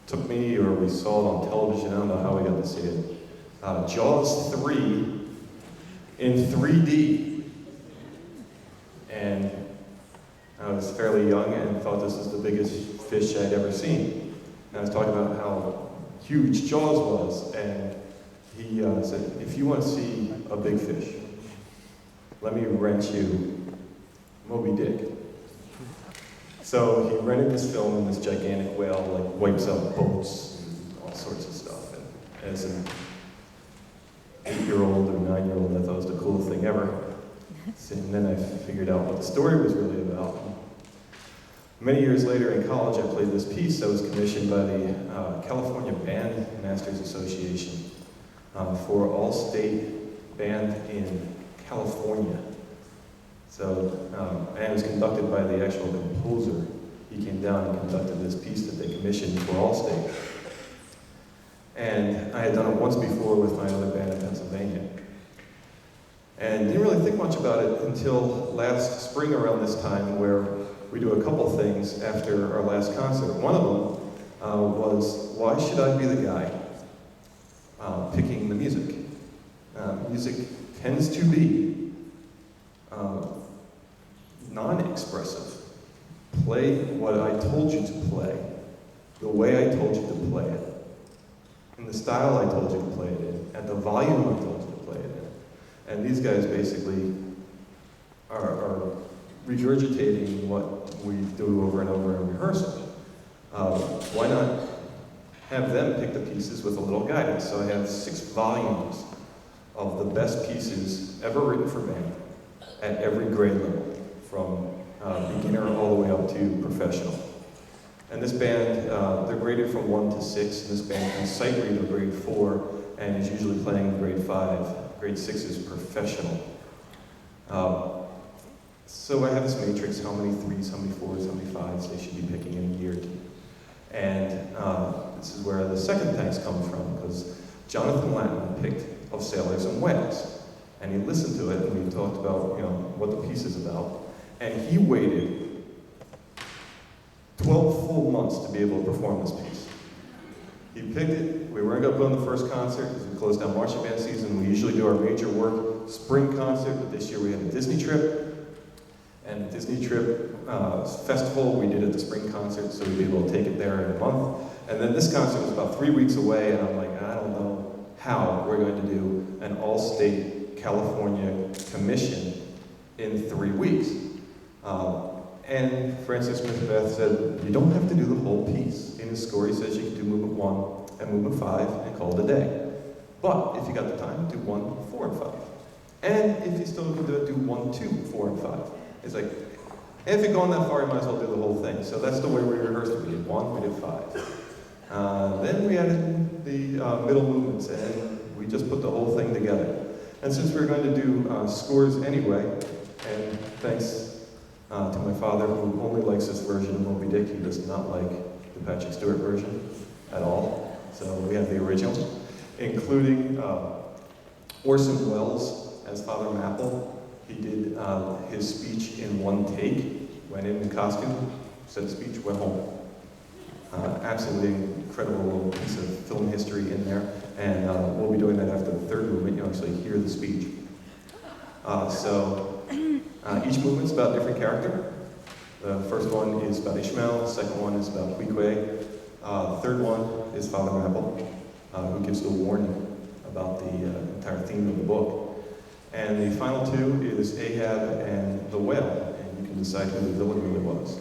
took me, or we saw it on television, I don't know how we got to see it. Jaws 3 in 3D. And I was fairly young and thought this was the biggest fish I'd ever seen. And I was talking about how huge Jaws was, and he said, if you want to see a big fish, let me rent you Moby Dick. So he rented this film, and this gigantic whale like wipes out boats and all sorts of stuff. And as an 8-year-old or 9-year-old, I thought it was the coolest thing ever. And then I figured out what the story was really about. Many years later in college, I played this piece that was commissioned by the California Band Masters Association for all-state band in California. So, and it was conducted by the actual composer. He came down and conducted this piece that they commissioned for Allstate. And I had done it once before with my other band in Pennsylvania. And didn't really think much about it until last spring around this time, where we do a couple things after our last concert. One of them was, why should I be the guy picking the music? Music tends to be non-expressive. Play what I told you to play, the way I told you to play it, in the style I told you to play it in, at the volume I told you to play it in. And these guys basically are regurgitating what we do over and over in rehearsal. Why not have them pick the pieces with a little guidance? So I have 6 volumes of the best pieces ever written for band at every grade level, from beginner all the way up to professional. And this band, they're graded from 1 to 6, and this band can sight read a grade 4 and is usually playing grade 5. Grade 6 is professional. So I have this matrix, how many 3s, how many 4s, how many 5s they should be picking in a year. And this is where the second thanks comes from, because Jonathan Latin picked Of Sailors and Whales. And he listened to it, and we talked about, what the piece is about. And he waited 12 full months to be able to perform this piece. He picked it. We weren't going to put on the first concert because we closed down marching band season. We usually do our major work spring concert, but this year we had a Disney trip. And the Disney trip festival we did at the spring concert, so we'd be able to take it there in a month. And then this concert was about 3 weeks away, and I'm like, I don't know how we're going to do an all-state California commission in 3 weeks. And Francis Smith Beth said, you don't have to do the whole piece. In his score, he says you can do movement 1 and movement 5 and call it a day. But if you got the time, do 1, 4, and 5. And if you still can do it, do 1, 2, 4, and 5. It's like, if you're going that far, you might as well do the whole thing. So that's the way we rehearsed it. We did 1, we did 5. Then we added the middle movements, and we just put the whole thing together. And since we were going to do scores anyway, and thanks to my father, who only likes this version of Moby Dick, he does not like the Patrick Stewart version at all. So we have the original, including Orson Welles as Father Mapple. He did his speech in 1 take, went in costume, said the speech, went home. Absolutely incredible piece of film history in there, and we'll be doing that after the third movement. You'll actually hear the speech. Each movement's about a different character. The first one is about Ishmael, the second one is about Queequeg. The third one is Father Mapple, who gives the warning about the entire theme of the book. And the final 2 is Ahab and the whale, and you can decide who the villain really was.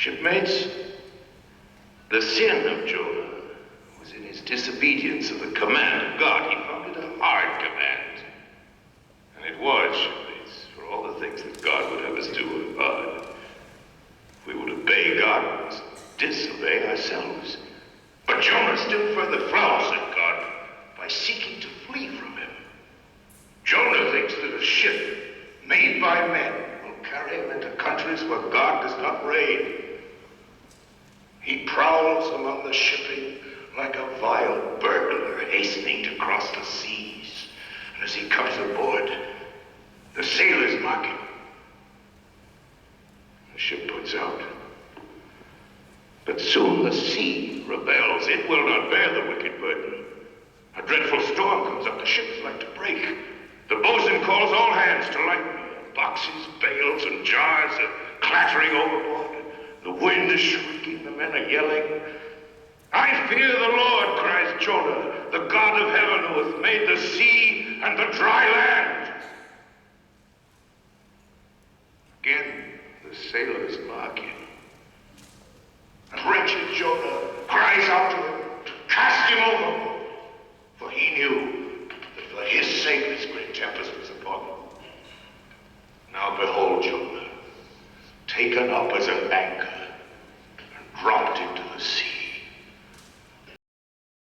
Shipmates, the sin of Jonah was in his disobedience of the command of God. He found it a hard command. And it was, shipmates, for all the things that God would have us do are hard. If we would obey God, we must disobey ourselves. But Jonah still further flouts at God by seeking to flee from him. Jonah thinks that a ship made by men will carry him into countries where God does not reign. He prowls among the shipping like a vile burglar hastening to cross the seas. And as he comes aboard, the sailors mock him. The ship puts out. But soon the sea rebels. It will not bear the wicked burden. A dreadful storm comes up. The ship is like to break. The boatswain calls all hands to lighten her. Boxes, bales, and jars are clattering overboard. The wind is shrieking. The men are yelling. I fear the Lord, cries Jonah, the God of heaven who hath made the sea and the dry land. Again, the sailors mock him. And wretched Jonah, taken up as an anchor and dropped into